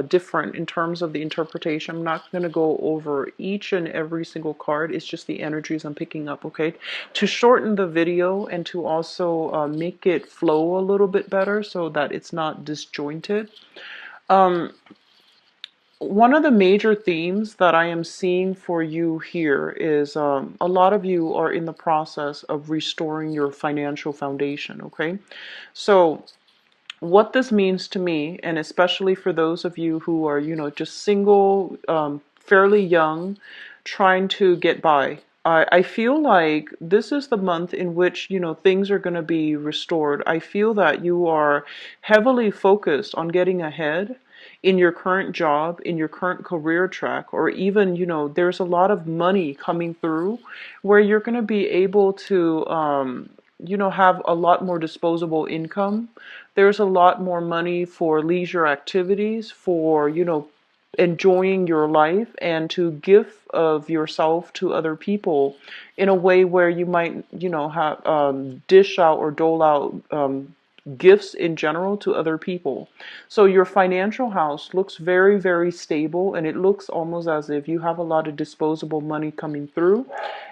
different in terms of the interpretation. I'm not going to go over each and every single card. It's just the energies I'm picking up, okay? To shorten the video and to also make it flow a little bit better so that it's not disjointed. One of the major themes that I am seeing for you here is a lot of you are in the process of restoring your financial foundation, okay? So what this means to me, and especially for those of you who are, just single, fairly young, trying to get by, I feel like this is the month in which, things are going to be restored. I feel that you are heavily focused on getting ahead in your current job, in your current career track, or even, there's a lot of money coming through where you're going to be able to, have a lot more disposable income. There's a lot more money for leisure activities, for, enjoying your life and to give of yourself to other people in a way where you might, have dish out or dole out gifts in general to other people. So your financial house looks very, very stable, and it looks almost as if you have a lot of disposable money coming through,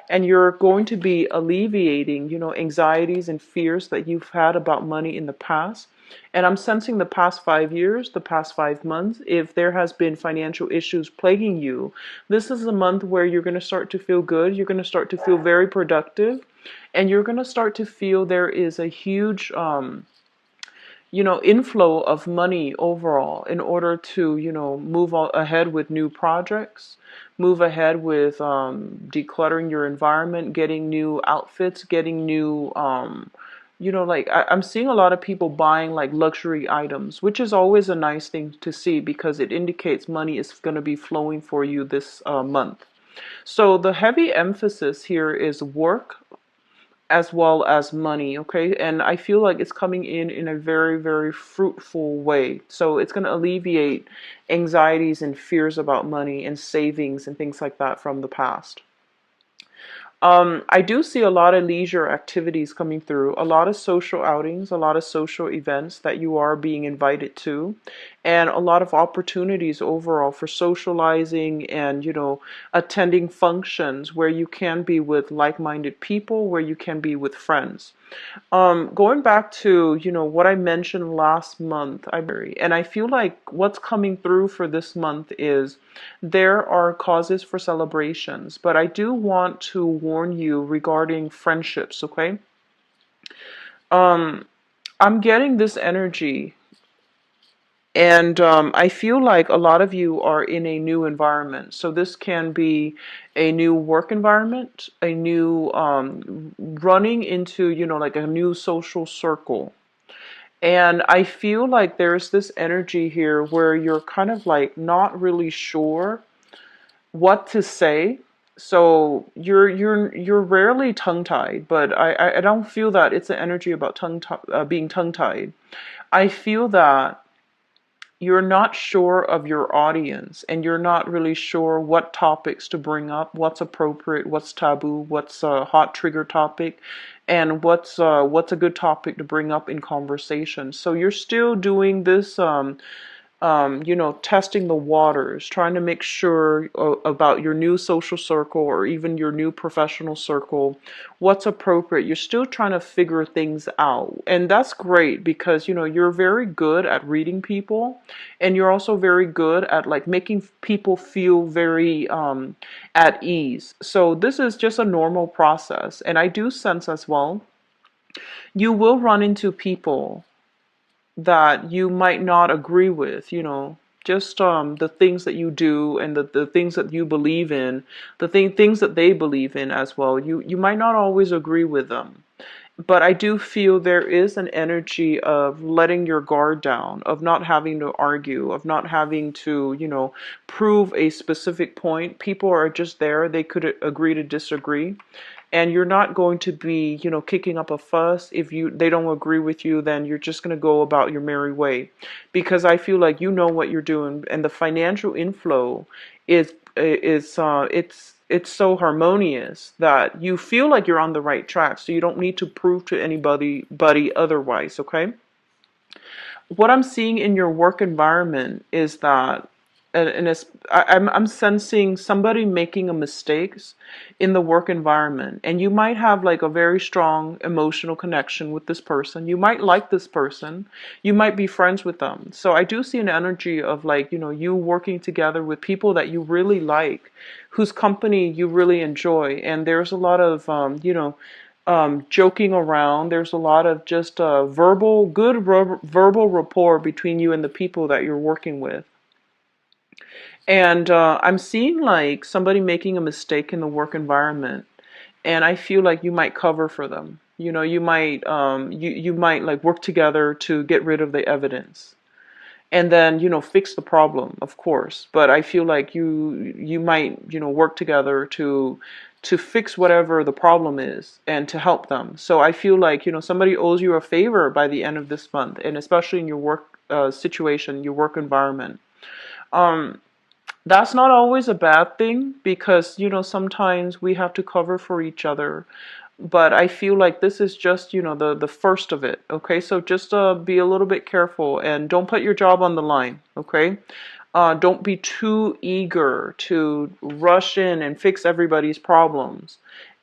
and you're going to be alleviating, anxieties and fears that you've had about money in the past. And I'm sensing the past 5 years, the past 5 months, if there has been financial issues plaguing you, this is a month where you're going to start to feel good. You're going to start to feel very productive, and you're going to start to feel there is a huge, inflow of money overall in order to, move ahead with new projects, move ahead with decluttering your environment, getting new outfits, getting new, like I'm seeing a lot of people buying like luxury items, which is always a nice thing to see because it indicates money is going to be flowing for you this month. So the heavy emphasis here is work as well as money, okay? And I feel like it's coming in a very, very fruitful way. So it's going to alleviate anxieties and fears about money and savings and things like that from the past. I do see a lot of leisure activities coming through, a lot of social outings, a lot of social events that you are being invited to, and a lot of opportunities overall for socializing and, attending functions where you can be with like-minded people, where you can be with friends. Going back to, what I mentioned last month, and I feel like what's coming through for this month is there are causes for celebrations, but I do want to warn you regarding friendships, okay? Um, I'm getting this energy, and I feel like a lot of you are in a new environment. So this can be a new work environment, a new running into, like a new social circle. And I feel like there's this energy here where you're kind of like not really sure what to say. So you're rarely tongue-tied, but I don't feel that it's an energy about being tongue-tied. I feel that you're not sure of your audience and you're not really sure what topics to bring up, what's appropriate, what's taboo, what's a hot trigger topic, and what's a good topic to bring up in conversation. So you're still doing this testing the waters, trying to make sure about your new social circle or even your new professional circle, what's appropriate. You're still trying to figure things out. And that's great because, you're very good at reading people, and you're also very good at like making people feel very at ease. So this is just a normal process. And I do sense as well, you will run into people that you might not agree with, just the things that you do and the things that you believe in, things that they believe in as well. You might not always agree with them. But I do feel there is an energy of letting your guard down, of not having to argue, of not having to, prove a specific point. People are just there. They could agree to disagree. And you're not going to be, kicking up a fuss. If they don't agree with you, then you're just going to go about your merry way. Because I feel like you know what you're doing, and the financial inflow it's so harmonious that you feel like you're on the right track. So you don't need to prove to anybody otherwise, okay? what I'm seeing in your work environment is that, and I'm sensing somebody making a mistakes in the work environment, and you might have like a very strong emotional connection with this person. You might like this person, you might be friends with them. So I do see an energy of like, you working together with people that you really like, whose company you really enjoy, and there's a lot of joking around. There's a lot of just verbal rapport between you and the people that you're working with. And I'm seeing like somebody making a mistake in the work environment, and I feel like you might cover for them. You might like work together to get rid of the evidence, and then fix the problem, of course. But I feel like you might work together to fix whatever the problem is and to help them. So I feel like somebody owes you a favor by the end of this month, and especially in your work situation, your work environment. um that's not always a bad thing, because sometimes we have to cover for each other. But I feel like this is just the first of it. Okay, so just be a little bit careful and don't put your job on the line. Okay, don't be too eager to rush in and fix everybody's problems,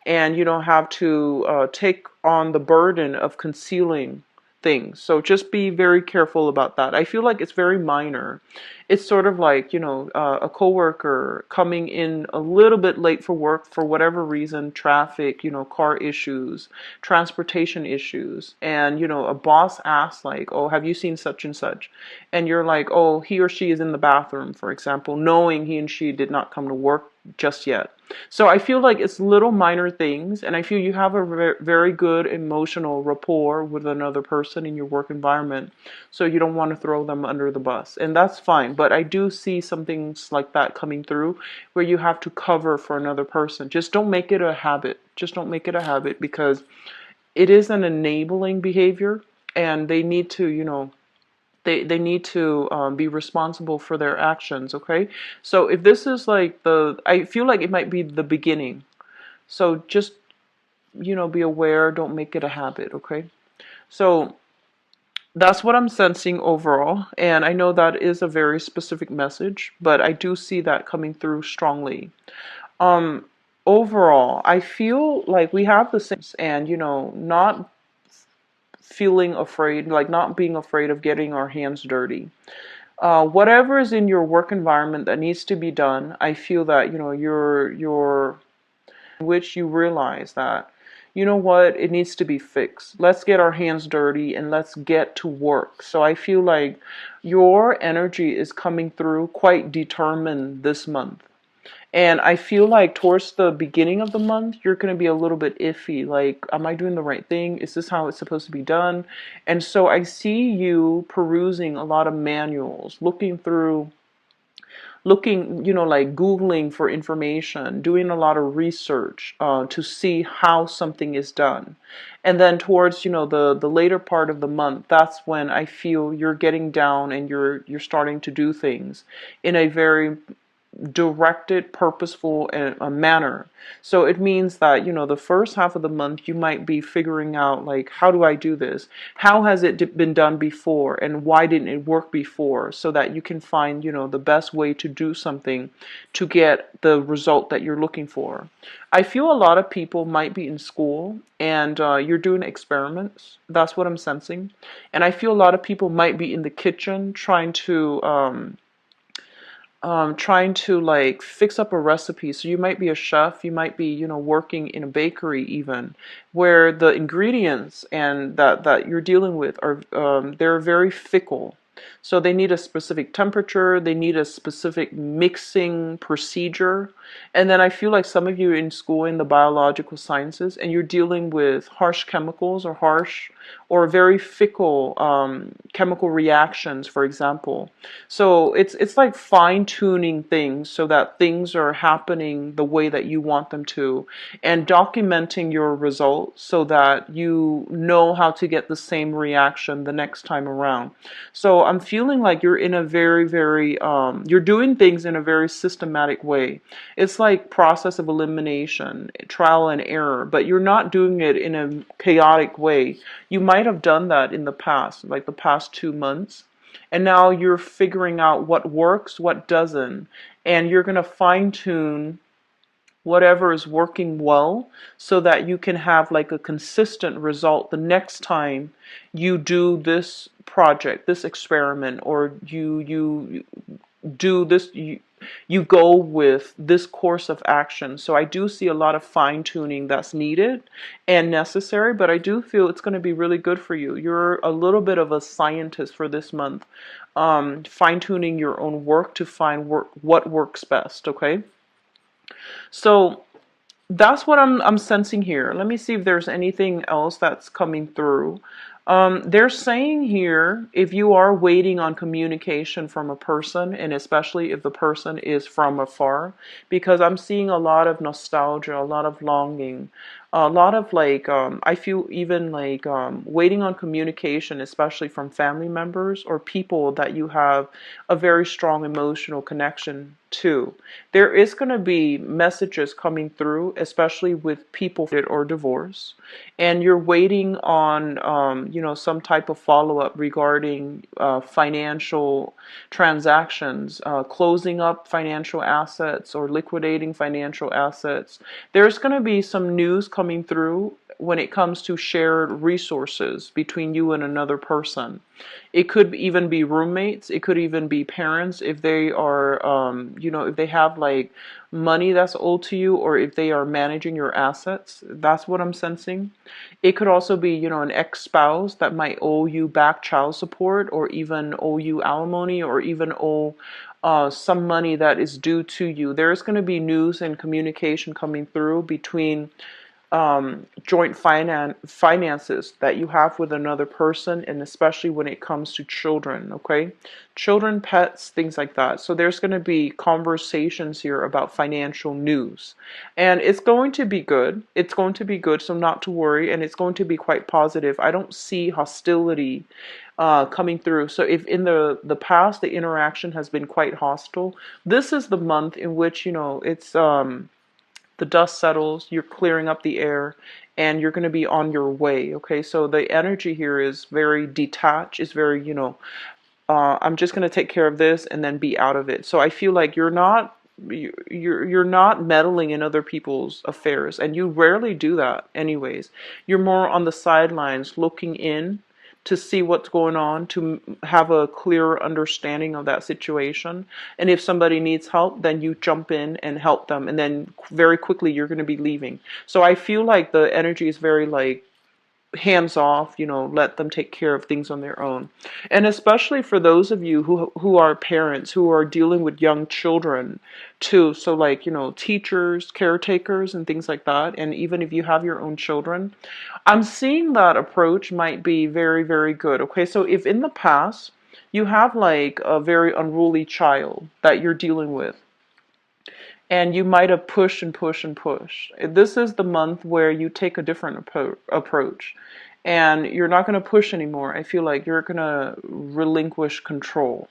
and you don't have to take on the burden of concealing things. So just be very careful about that. I feel like it's very minor. It's sort of like, a coworker coming in a little bit late for work for whatever reason, traffic, car issues, transportation issues, and a boss asks like, "Oh, have you seen such and such?" And you're like, "Oh, he or she is in the bathroom," for example, knowing he and she did not come to work just yet. So I feel like it's little minor things, and I feel you have a very good emotional rapport with another person in your work environment, so you don't want to throw them under the bus, and that's fine. But I do see some things like that coming through, where you have to cover for another person. Just don't make it a habit. Just don't make it a habit, because it is an enabling behavior, and they need to, they need to be responsible for their actions. Okay, so if this is like I feel like it might be the beginning. So just be aware, don't make it a habit. Okay, so that's what I'm sensing overall, and I know that is a very specific message, but I do see that coming through strongly. um Overall, I feel like we have the same, and not feeling afraid, like not being afraid of getting our hands dirty. Whatever is in your work environment that needs to be done, I feel that you're which you realize that what, it needs to be fixed. Let's get our hands dirty and let's get to work. So I feel like your energy is coming through quite determined this month. And I feel like towards the beginning of the month, you're going to be a little bit iffy. Like, am I doing the right thing? Is this how it's supposed to be done? And so I see you perusing a lot of manuals, looking, like Googling for information, doing a lot of research to see how something is done. And then towards, the later part of the month, that's when I feel you're getting down and you're starting to do things in a very directed, purposeful manner. So it means that, the first half of the month, you might be figuring out, like, how do I do this? How has it been done before? And why didn't it work before? So that you can find, the best way to do something to get the result that you're looking for. I feel a lot of people might be in school and you're doing experiments. That's what I'm sensing. And I feel a lot of people might be in the kitchen trying to like fix up a recipe. So you might be a chef, you might be, working in a bakery even, where the ingredients and that you're dealing with are they're very fickle. So they need a specific temperature, they need a specific mixing procedure. And then I feel like some of you in school in the biological sciences, and you're dealing with harsh chemicals or harsh or very fickle chemical reactions, for example. So it's like fine tuning things so that things are happening the way that you want them to, and documenting your results so that you know how to get the same reaction the next time around. So I'm feeling like you're in a very, you're doing things in a very systematic way. It's like process of elimination, trial and error, but you're not doing it in a chaotic way. You might have done that in the past, like the past 2 months. And now you're figuring out what works, what doesn't, and you're going to fine tune whatever is working well so that you can have like a consistent result the next time you do this project, this experiment, or you do this, you go with this course of action. So I do see a lot of fine tuning that's needed and necessary, but I do feel it's going to be really good for you. You're a little bit of a scientist for this month, fine tuning your own work to find what works best. Okay, so that's what I'm sensing here. Let me see if there's anything else that's coming through. They're saying here, if you are waiting on communication from a person, and especially if the person is from afar, because I'm seeing a lot of nostalgia, a lot of longing, a lot of like, I feel even like waiting on communication, especially from family members or people that you have a very strong emotional connection to. There is going to be messages coming through, especially with people or divorce, and you're waiting on, some type of follow-up regarding financial transactions, closing up financial assets or liquidating financial assets. There's going to be some news coming through when it comes to shared resources between you and another person. It could even be roommates. It could even be parents if they are, if they have like money that's owed to you, or if they are managing your assets. That's what I'm sensing. It could also be, an ex-spouse that might owe you back child support, or even owe you alimony, or even owe some money that is due to you. There's going to be news and communication coming through between joint finances that you have with another person, and especially when it comes to children. Okay, children, pets, things like that. So there's going to be conversations here about financial news, and it's going to be good. It's going to be good, so not to worry, and it's going to be quite positive. I don't see hostility coming through. So if in the past the interaction has been quite hostile, this is the month in which it's the dust settles, you're clearing up the air, and you're going to be on your way. Okay, so the energy here is very detached. It's very, I'm just going to take care of this and then be out of it. So I feel like you're not meddling in other people's affairs, and you rarely do that anyways. You're more on the sidelines looking in to see what's going on, to have a clearer understanding of that situation. And if somebody needs help, then you jump in and help them, and then very quickly you're going to be leaving. So I feel like the energy is very like hands off, let them take care of things on their own. And especially for those of you who are parents, who are dealing with young children too. So like, teachers, caretakers, and things like that. And even if you have your own children, I'm seeing that approach might be very, very good. Okay, so if in the past you have like a very unruly child that you're dealing with, and you might have pushed and pushed and pushed. This is the month where you take a different approach, and you're not going to push anymore. I feel like you're going to relinquish control.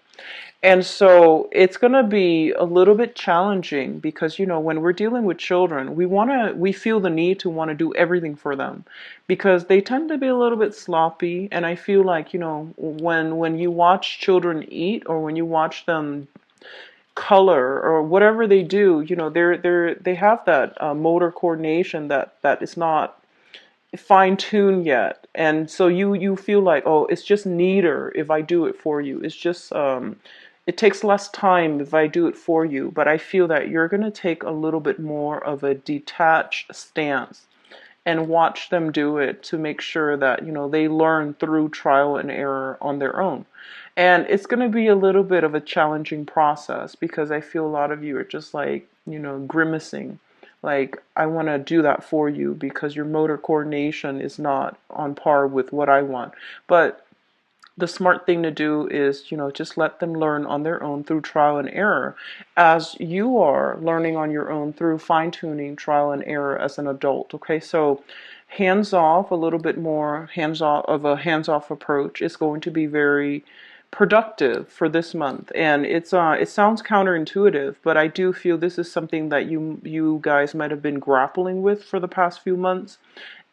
And so it's going to be a little bit challenging because, when we're dealing with children, we feel the need to want to do everything for them because they tend to be a little bit sloppy. And I feel like, when you watch children eat, or when you watch them color or whatever they do, they have that motor coordination that is not fine-tuned yet, and so you feel like, oh, it's just neater if I do it for you. It's just it takes less time if I do it for you. But I feel that you're going to take a little bit more of a detached stance and watch them do it to make sure that they learn through trial and error on their own. And it's going to be a little bit of a challenging process because I feel a lot of you are just like, grimacing. Like, I want to do that for you because your motor coordination is not on par with what I want. But the smart thing to do is, just let them learn on their own through trial and error, as you are learning on your own through fine-tuning trial and error as an adult. Okay, so hands off, a little bit more hands off approach is going to be very productive for this month, and it sounds counterintuitive, but I do feel this is something that you guys might have been grappling with for the past few months,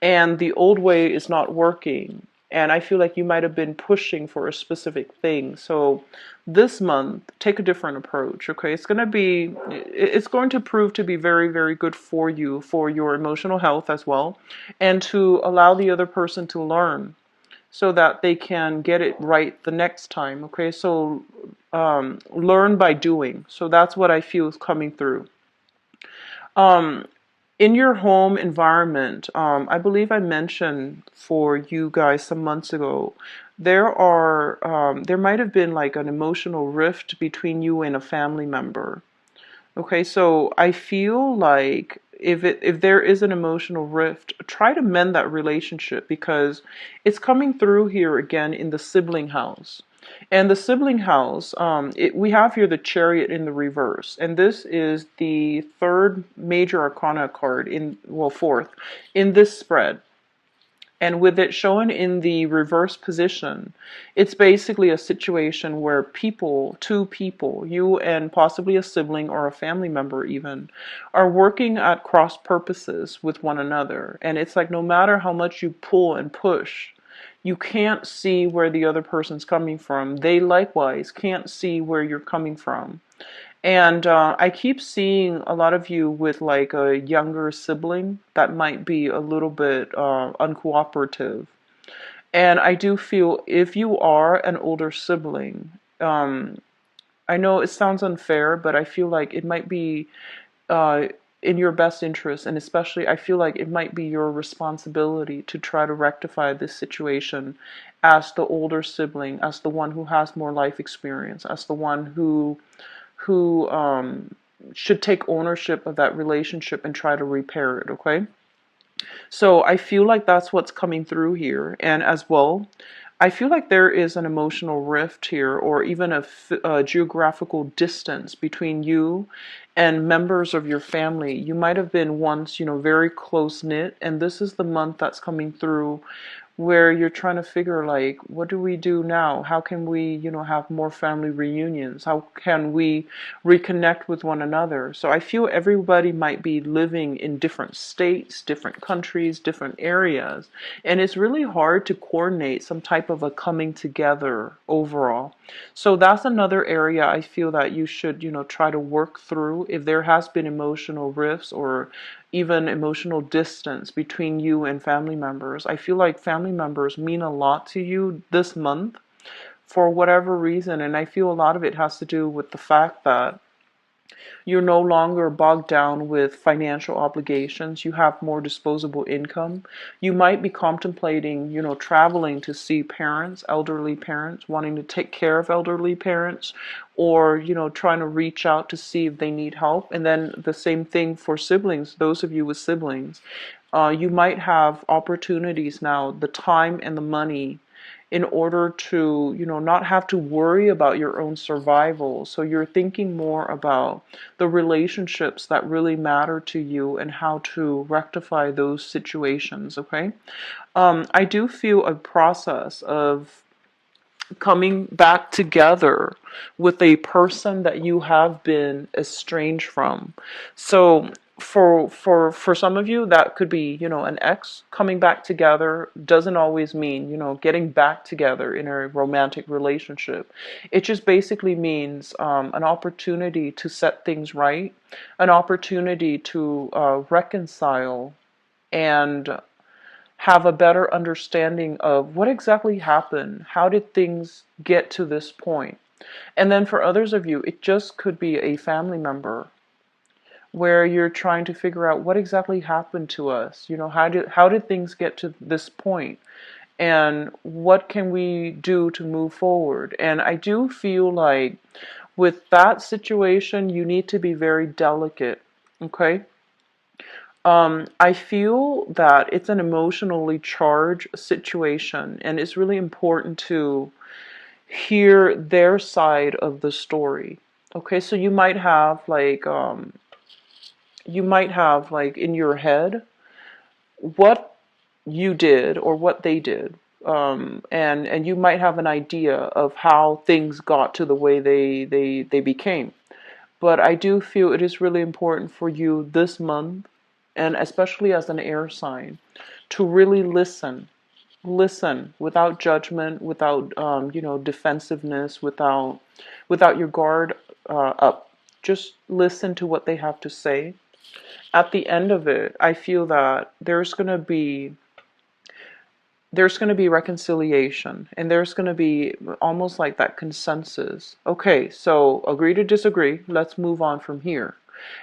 and the old way is not working. And I feel like you might have been pushing for a specific thing. So this month, take a different approach, okay? It's going to prove to be very, very good for you, for your emotional health as well, and to allow the other person to learn so that they can get it right the next time, okay? So learn by doing. So that's what I feel is coming through. Um, in your home environment, I believe I mentioned for you guys some months ago, there might have been like an emotional rift between you and a family member. Okay, so I feel like if there is an emotional rift, try to mend that relationship because it's coming through here again in the sibling house. And the sibling house, we have here the Chariot in the reverse, and this is the third major arcana card fourth in this spread. And with it shown in the reverse position, it's basically a situation where two people, you and possibly a sibling or a family member even, are working at cross purposes with one another. And it's like no matter how much you pull and push, you can't see where the other person's coming from. They likewise can't see where you're coming from. And I keep seeing a lot of you with like a younger sibling that might be a little bit uncooperative. And I do feel if you are an older sibling, I know it sounds unfair, but I feel like it might be uh, in your best interest. And especially, I feel like it might be your responsibility to try to rectify this situation as the older sibling, as the one who has more life experience, as the one who should take ownership of that relationship and try to repair it, okay? So I feel like that's what's coming through here. And as well, I feel like there is an emotional rift here, or even a geographical distance between you and members of your family. You might have been once, very close knit, and this is the month that's coming through where you're trying to figure like what do we do now, how can we have more family reunions, how can we reconnect with one another. So I feel everybody might be living in different states, different countries, different areas, and it's really hard to coordinate some type of a coming together overall. So that's another area I feel that you should try to work through if there has been emotional rifts or even emotional distance between you and family members. I feel like family members mean a lot to you this month for whatever reason, and I feel a lot of it has to do with the fact that you're no longer bogged down with financial obligations. You have more disposable income. You might be contemplating, traveling to see parents, elderly parents, wanting to take care of elderly parents, or, trying to reach out to see if they need help. And then the same thing for siblings, those of you with siblings. You might have opportunities now, the time and the money in order to, not have to worry about your own survival. So you're thinking more about the relationships that really matter to you and how to rectify those situations, okay? I do feel a process of coming back together with a person that you have been estranged from. So for some of you that could be, an ex. Coming back together doesn't always mean, getting back together in a romantic relationship. It just basically means an opportunity to set things right, an opportunity to reconcile and have a better understanding of what exactly happened. How did things get to this point? And then for others of you, it just could be a family member where you're trying to figure out what exactly happened to us. How did things get to this point? And what can we do to move forward? And I do feel like with that situation, you need to be very delicate, okay? I feel that it's an emotionally charged situation, and it's really important to hear their side of the story. Okay, so you might have like in your head what you did or what they did. and you might have an idea of how things got to the way they became. But I do feel it is really important for you this month, and especially as an air sign, to really listen without judgment, without defensiveness, without your guard up. Just listen to what they have to say. At the end of it, I feel that there's going to be reconciliation, and there's going to be almost like that consensus. Okay, so agree to disagree, let's move on from here.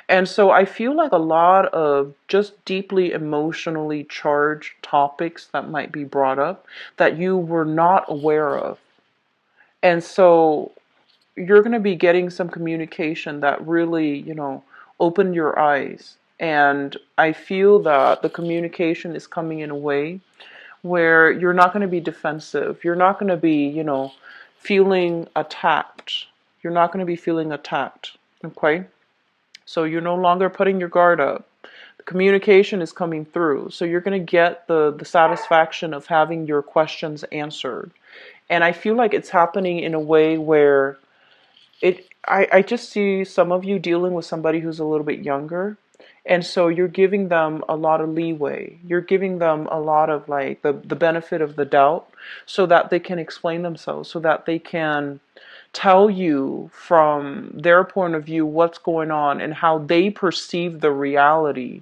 And so I feel like a lot of just deeply emotionally charged topics that might be brought up that you were not aware of. And so you're going to be getting some communication that really, opened your eyes. And I feel that the communication is coming in a way where you're not going to be defensive. You're not going to be, feeling attacked. You're not going to be feeling attacked. Okay? So you're no longer putting your guard up. The communication is coming through. So you're going to get the satisfaction of having your questions answered. And I feel like it's happening in a way where I just see some of you dealing with somebody who's a little bit younger. And so you're giving them a lot of leeway. You're giving them a lot of like the benefit of the doubt so that they can explain themselves, so that they can tell you from their point of view what's going on and how they perceive the reality.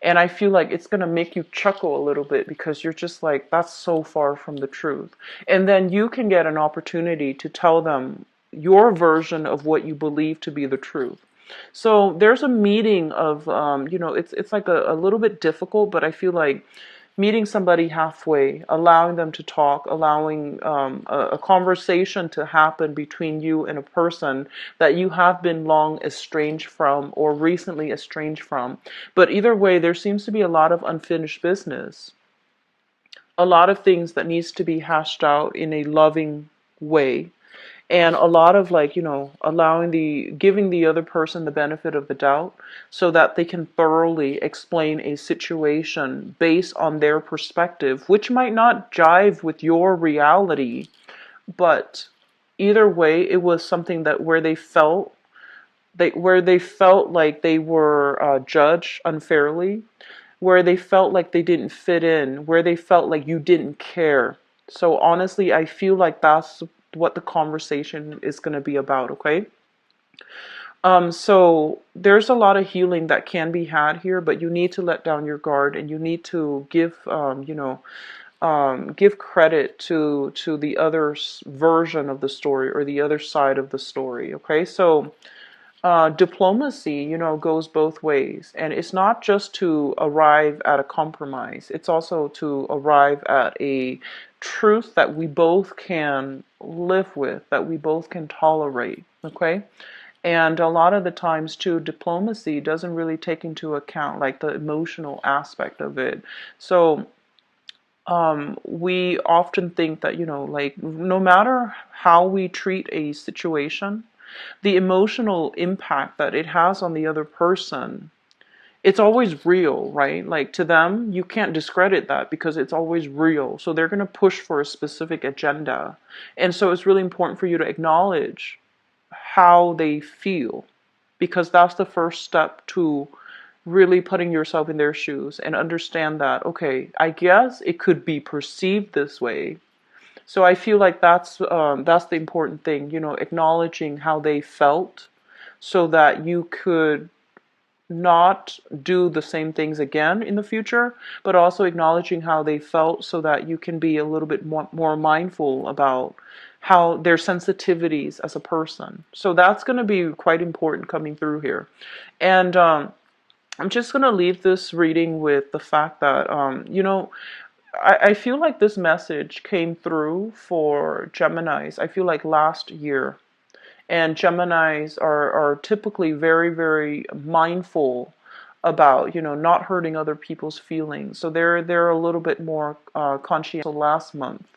And I feel like it's going to make you chuckle a little bit because you're just like, that's so far from the truth. And then you can get an opportunity to tell them your version of what you believe to be the truth. So there's a meeting of, it's like a little bit difficult, but I feel like meeting somebody halfway, allowing them to talk, allowing a conversation to happen between you and a person that you have been long estranged from or recently estranged from. But either way, there seems to be a lot of unfinished business, a lot of things that needs to be hashed out in a loving way, and a lot of like giving the other person the benefit of the doubt so that they can thoroughly explain a situation based on their perspective, which might not jive with your reality. But either way, it was something that where they felt like they were judged unfairly, where they felt like they didn't fit in, where they felt like you didn't care. So honestly, I feel like that's what the conversation is going to be about, okay? So there's a lot of healing that can be had here, but you need to let down your guard, and you need to give credit to the other version of the story, or the other side of the story, okay? So diplomacy, goes both ways. And it's not just to arrive at a compromise, it's also to arrive at a truth that we both can live with, that we both can tolerate, okay? And a lot of the times, too, diplomacy doesn't really take into account like the emotional aspect of it. So we often think that, like no matter how we treat a situation, the emotional impact that it has on the other person, it's always real, right? Like to them, you can't discredit that because it's always real. So they're going to push for a specific agenda. And so it's really important for you to acknowledge how they feel, because that's the first step to really putting yourself in their shoes and understand that, okay, I guess it could be perceived this way. So I feel like that's the important thing, acknowledging how they felt so that you could not do the same things again in the future, but also acknowledging how they felt so that you can be a little bit more mindful about how their sensitivities as a person. So that's going to be quite important coming through here. And I'm just going to leave this reading with the fact that, I feel like this message came through for Geminis, I feel like last year. And Geminis are typically very, very mindful about, not hurting other people's feelings. So they're a little bit more conscientious last month.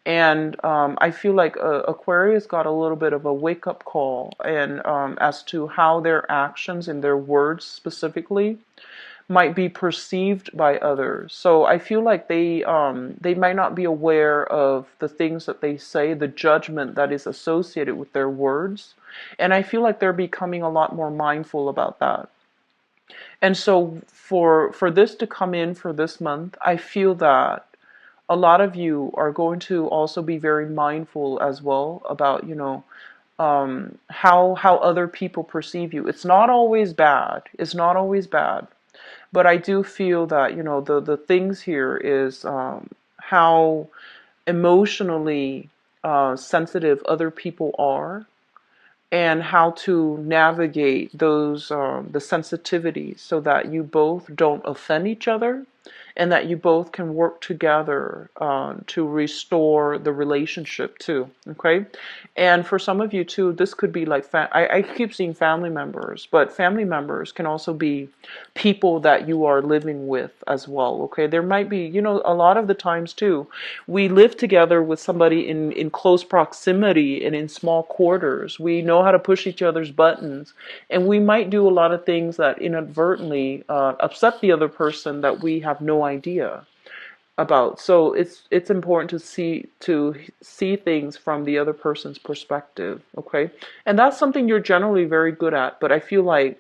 And I feel like Aquarius got a little bit of a wake-up call, and as to how their actions and their words specifically might be perceived by others. So I feel like they might not be aware of the things that they say, the judgment that is associated with their words. And I feel like they're becoming a lot more mindful about that. And so for this to come in for this month, I feel that a lot of you are going to also be very mindful as well about, how other people perceive you. It's not always bad. It's not always bad. But I do feel that, the things here is how emotionally sensitive other people are, and how to navigate those the sensitivities so that you both don't offend each other, and that you both can work together to restore the relationship too. Okay, and for some of you too, this could be like I keep seeing family members, but family members can also be people that you are living with as well. Okay, there might be, a lot of the times too, we live together with somebody in close proximity and in small quarters. We know how to push each other's buttons, and we might do a lot of things that inadvertently upset the other person that we have no idea about. So it's important to see things from the other person's perspective. Okay, and that's something you're generally very good at. But I feel like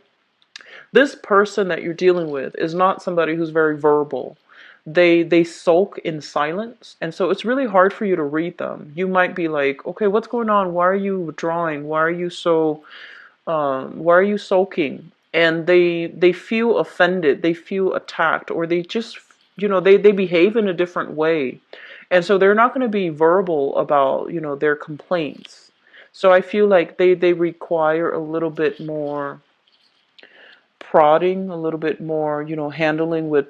this person that you're dealing with is not somebody who's very verbal. They sulk in silence, and so it's really hard for you to read them. You might be like, okay, what's going on? Why are you withdrawing? Why are you sulking? And they feel offended, they feel attacked, or they just, they behave in a different way. And so they're not going to be verbal about, their complaints. So I feel like they require a little bit more prodding, a little bit more, handling with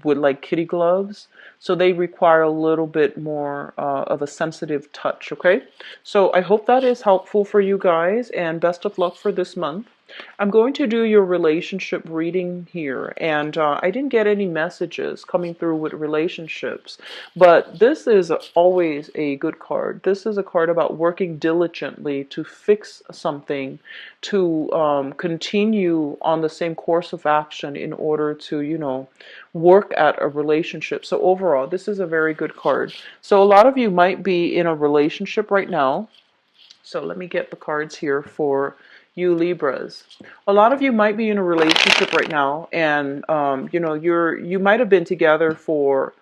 like kitty gloves. So they require a little bit more of a sensitive touch. Okay, so I hope that is helpful for you guys, and best of luck for this month. I'm going to do your relationship reading here, and I didn't get any messages coming through with relationships, but this is always a good card. This is a card about working diligently to fix something, to continue on the same course of action in order to, work at a relationship. So overall, this is a very good card. So a lot of you might be in a relationship right now. So let me get the cards here for you Libras. A lot of you might be in a relationship right now, and you might have been together for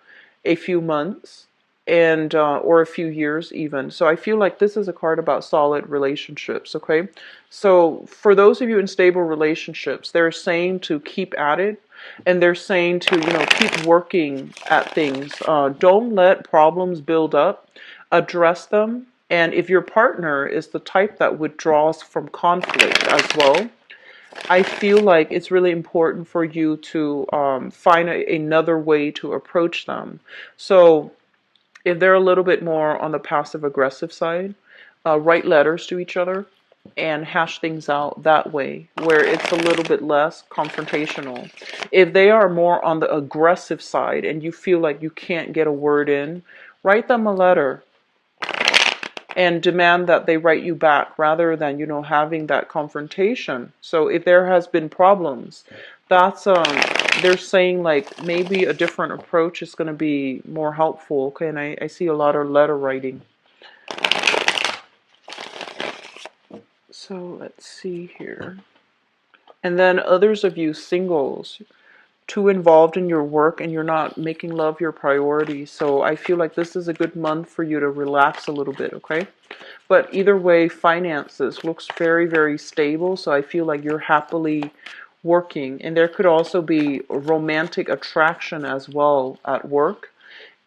a few months, and or a few years even. So I feel like this is a card about solid relationships. Okay, so for those of you in stable relationships, they're saying to keep at it, and they're saying to, keep working at things. Don't let problems build up. Address them. And if your partner is the type that withdraws from conflict as well, I feel like it's really important for you to find another way to approach them. So if they're a little bit more on the passive aggressive side, write letters to each other and hash things out that way, where it's a little bit less confrontational. If they are more on the aggressive side and you feel like you can't get a word in, write them a letter and demand that they write you back, rather than, having that confrontation. So if there has been problems, that's they're saying like maybe a different approach is going to be more helpful. Okay, and I see a lot of letter writing. So let's see here. And then others of you singles, too involved in your work and you're not making love your priority. So I feel like this is a good month for you to relax a little bit, okay? But either way, finances looks very, very stable. So I feel like you're happily working. And there could also be romantic attraction as well at work.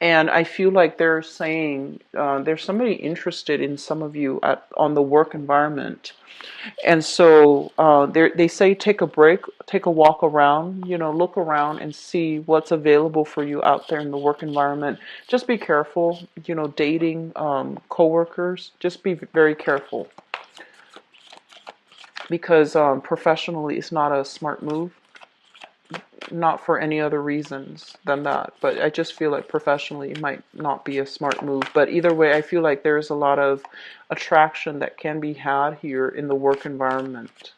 And I feel like they're saying there's somebody interested in some of you on the work environment. And so they say take a break, take a walk around, look around and see what's available for you out there in the work environment. Just be careful, dating coworkers. Just be very careful, because professionally it's not a smart move. Not for any other reasons than that, but I just feel like professionally it might not be a smart move. But either way, I feel like there's a lot of attraction that can be had here in the work environment.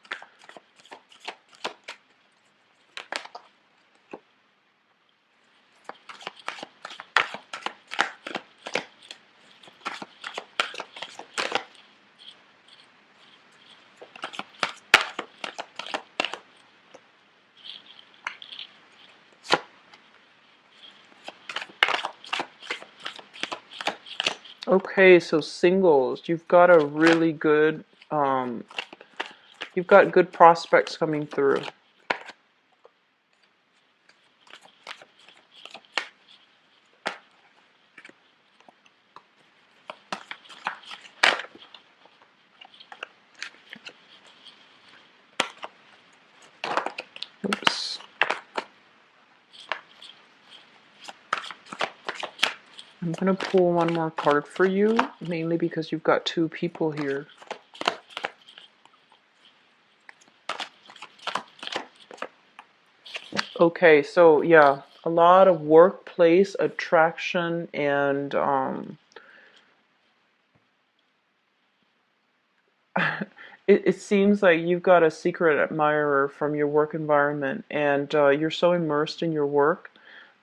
Okay, so singles, you've got a really good, you've got good prospects coming through. Oops. I'm going to pull one more card for you, mainly because you've got two people here. Okay, so yeah, a lot of workplace attraction and it seems like you've got a secret admirer from your work environment, and you're so immersed in your work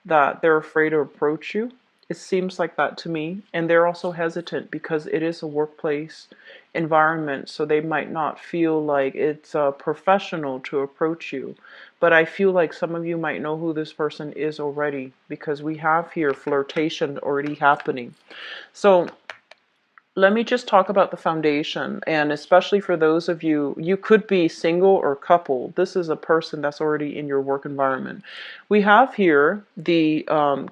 that they're afraid to approach you. It seems like that to me. And they're also hesitant because it is a workplace environment, so they might not feel like it's professional to approach you. But I feel like some of you might know who this person is already, because we have here flirtation already happening. So let me just talk about the foundation, and especially for those of you, you could be single or couple. This is a person that's already in your work environment. We have here the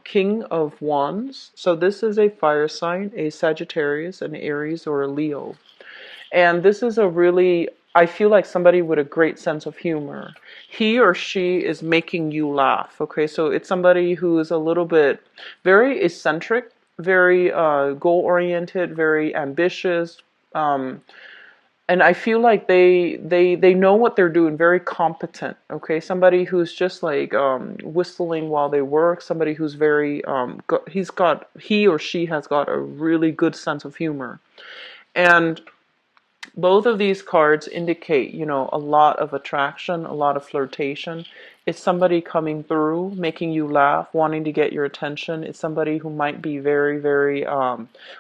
King of Wands. So this is a fire sign, a Sagittarius, an Aries, or a Leo. And this is a really, I feel like somebody with a great sense of humor. He or she is making you laugh. Okay, so it's somebody who is a little bit very eccentric, very goal-oriented, very ambitious. Um, and I feel like they know what they're doing, very competent. Okay, somebody who's just like whistling while they work. Somebody who's very he or she has got a really good sense of humor. And both of these cards indicate, you know, a lot of attraction, a lot of flirtation. It's somebody coming through, making you laugh, wanting to get your attention. It's somebody who might be very, very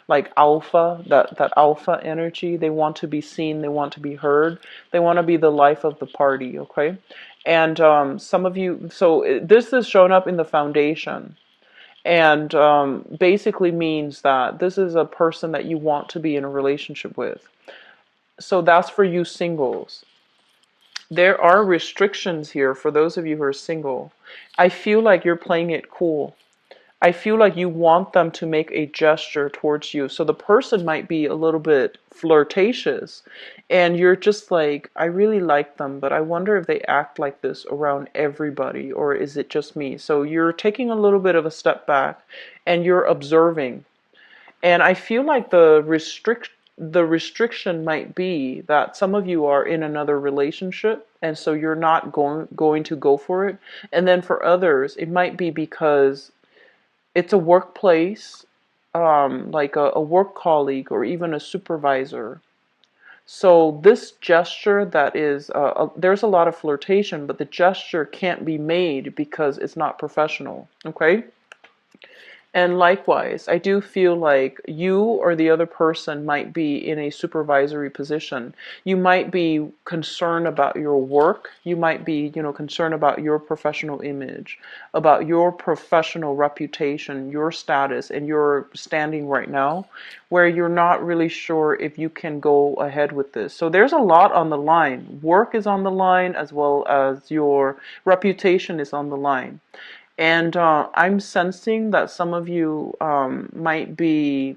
like alpha, that alpha energy. They want to be seen, they want to be heard, they want to be the life of the party, okay? And some of you, so this is shown up in the foundation. And basically means that this is a person that you want to be in a relationship with. So that's for you singles. There are restrictions here for those of you who are single. I feel like you're playing it cool. I feel like you want them to make a gesture towards you. So the person might be a little bit flirtatious, and you're just like, I really like them, but I wonder if they act like this around everybody, or is it just me? So you're taking a little bit of a step back and you're observing. And I feel like the restriction might be that some of you are in another relationship, and so you're not going to go for it. And then for others, it might be because it's a workplace, like a work colleague or even a supervisor. So this gesture that is, there's a lot of flirtation, but the gesture can't be made because it's not professional. Okay. And likewise, I do feel like you or the other person might be in a supervisory position. You might be concerned about your work. You might be, you know, concerned about your professional image, about your professional reputation, your status, and your standing right now, where you're not really sure if you can go ahead with this. So there's a lot on the line. Work is on the line, as well as your reputation is on the line. And I'm sensing that some of you might be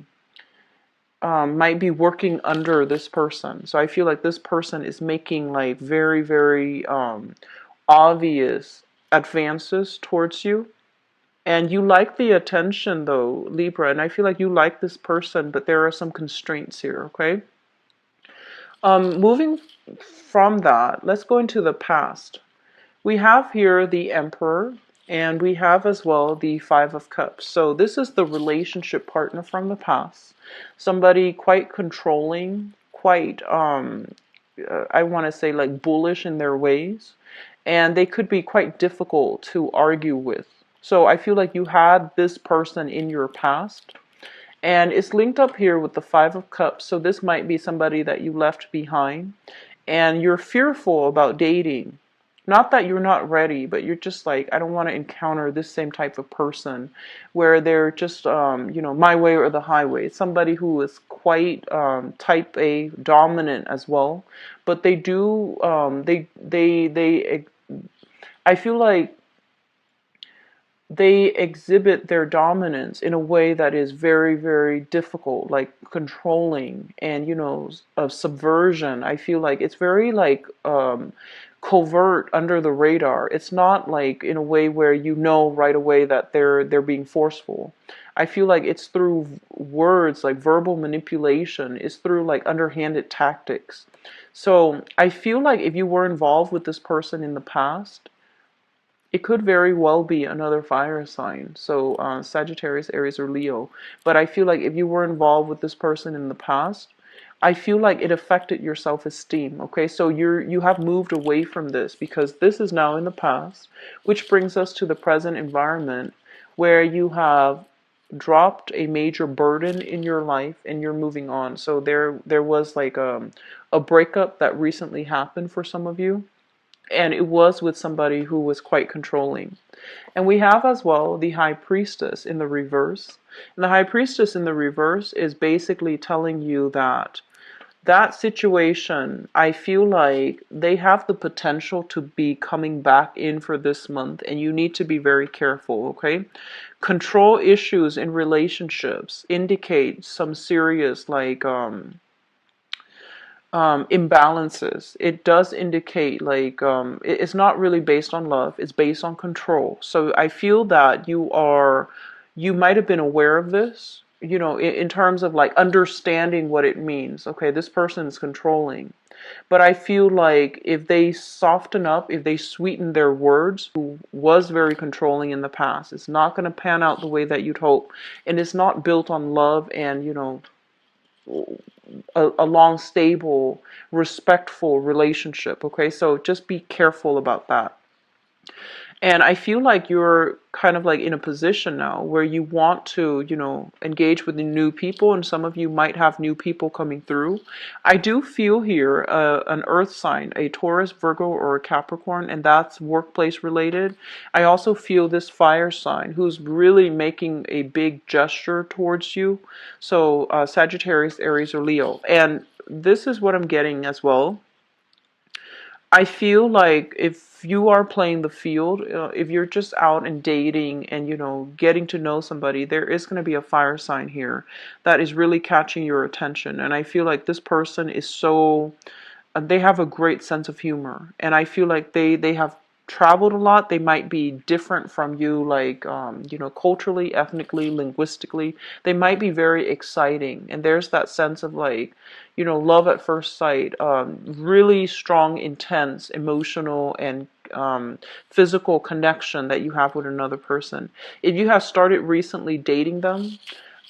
working under this person. So I feel like this person is making like very, very obvious advances towards you. And you like the attention though, Libra, and I feel like you like this person, but there are some constraints here, okay? Moving from that, let's go into the past. We have here the Emperor, and we have as well the Five of Cups. So this is the relationship partner from the past. Somebody quite controlling, quite, I want to say like bullish in their ways. And they could be quite difficult to argue with. So I feel like you had this person in your past. And it's linked up here with the Five of Cups. So this might be somebody that you left behind. And you're fearful about dating. Not that you're not ready, but you're just like, I don't want to encounter this same type of person where they're just, my way or the highway. It's somebody who is quite type A dominant as well, but they do, I feel like they exhibit their dominance in a way that is very, very difficult, like controlling and, of subversion. I feel like it's very like covert under the radar. It's not like in a way where you know right away that they're being forceful. I feel like it's through words, like verbal manipulation. It's through like underhanded tactics. So I feel like if you were involved with this person in the past, it could very well be another fire sign, so Sagittarius, Aries, or Leo. But I feel like if you were involved with this person in the past, I feel like it affected your self-esteem. Okay, so you have moved away from this because this is now in the past, which brings us to the present environment where you have dropped a major burden in your life and you're moving on. So there was like a breakup that recently happened for some of you, and it was with somebody who was quite controlling. And we have as well the High Priestess in the reverse. And the High Priestess in the reverse is basically telling you that that situation, I feel like they have the potential to be coming back in for this month, and you need to be very careful, okay? Control issues in relationships indicate some serious, like, imbalances. It does indicate like it's not really based on love, it's based on control. So I feel that you might have been aware of this, in terms of like understanding what it means. Okay, this person is controlling. But I feel like if they soften up, if they sweeten their words, who was very controlling in the past, it's not going to pan out the way that you'd hope. And it's not built on love and, a long, stable, respectful relationship. Okay, so just be careful about that. And I feel like you're kind of like in a position now where you want to, engage with the new people, and some of you might have new people coming through. I do feel here an earth sign, a Taurus, Virgo, or a Capricorn, and that's workplace related. I also feel this fire sign who's really making a big gesture towards you. So Sagittarius, Aries, or Leo. And this is what I'm getting as well. I feel like if you are playing the field, if you're just out and dating and, getting to know somebody, there is going to be a fire sign here that is really catching your attention. And I feel like this person is so, they have a great sense of humor. And I feel like they have traveled a lot. They might be different from you, like, culturally, ethnically, linguistically. They might be very exciting. And there's that sense of like, love at first sight, really strong, intense, emotional, and physical connection that you have with another person. If you have started recently dating them,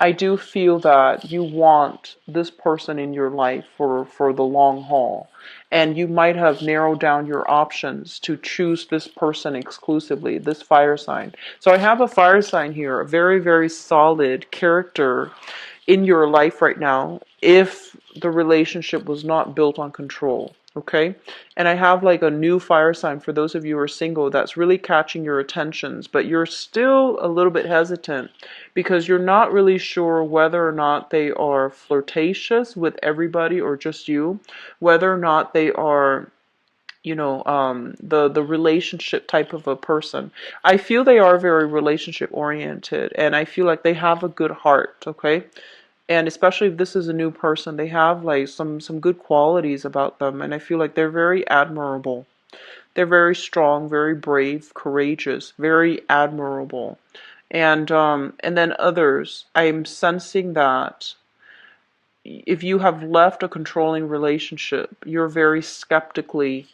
I do feel that you want this person in your life for the long haul. And you might have narrowed down your options to choose this person exclusively, this fire sign. So I have a fire sign here, a very, very solid character in your life right now if the relationship was not built on control. Okay, and I have like a new fire sign for those of you who are single that's really catching your attentions, but you're still a little bit hesitant because you're not really sure whether or not they are flirtatious with everybody or just you, whether or not they are, the relationship type of a person. I feel they are very relationship oriented, and I feel like they have a good heart. Okay, and especially if this is a new person, they have like some good qualities about them, and I feel like they're very admirable. They're very strong, very brave, courageous, very admirable. And then others, I'm sensing that if you have left a controlling relationship, you're very skeptically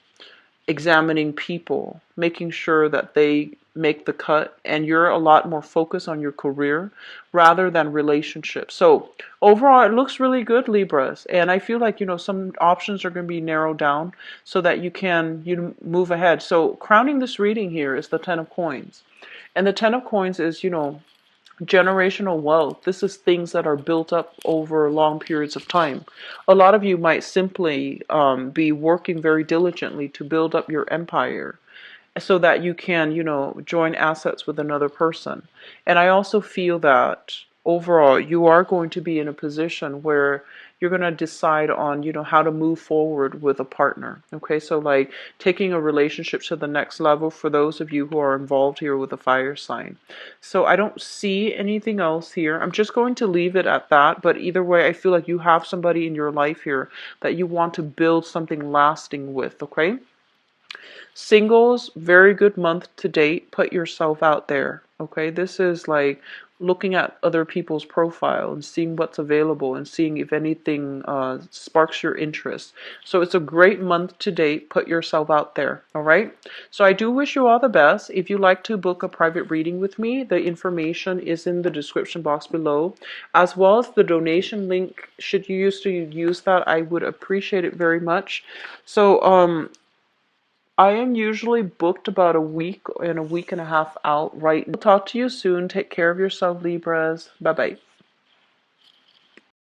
examining people, making sure that they make the cut, and you're a lot more focused on your career rather than relationships. So overall, it looks really good, Libras, and I feel like, some options are going to be narrowed down so that you can, move ahead. So crowning this reading here is the Ten of Coins. And the Ten of Coins is, Generational wealth, this is things that are built up over long periods of time. A lot of you might simply be working very diligently to build up your empire so that you can, join assets with another person. And I also feel that overall you are going to be in a position where you're going to decide on, how to move forward with a partner. Okay, so like taking a relationship to the next level for those of you who are involved here with a fire sign. So I don't see anything else here. I'm just going to leave it at that. But either way, I feel like you have somebody in your life here that you want to build something lasting with. Okay. Singles, very good month to date. Put yourself out there. Okay, this is like looking at other people's profile and seeing what's available and seeing if anything sparks your interest. So it's a great month to date. Put yourself out there. All right. So I do wish you all the best. If you'd like to book a private reading with me, the information is in the description box below, as well as the donation link. Should you use that, I would appreciate it very much. So I am usually booked about a week and a week and a half out right now. Talk to you soon. Take care of yourself, Libras. Bye bye.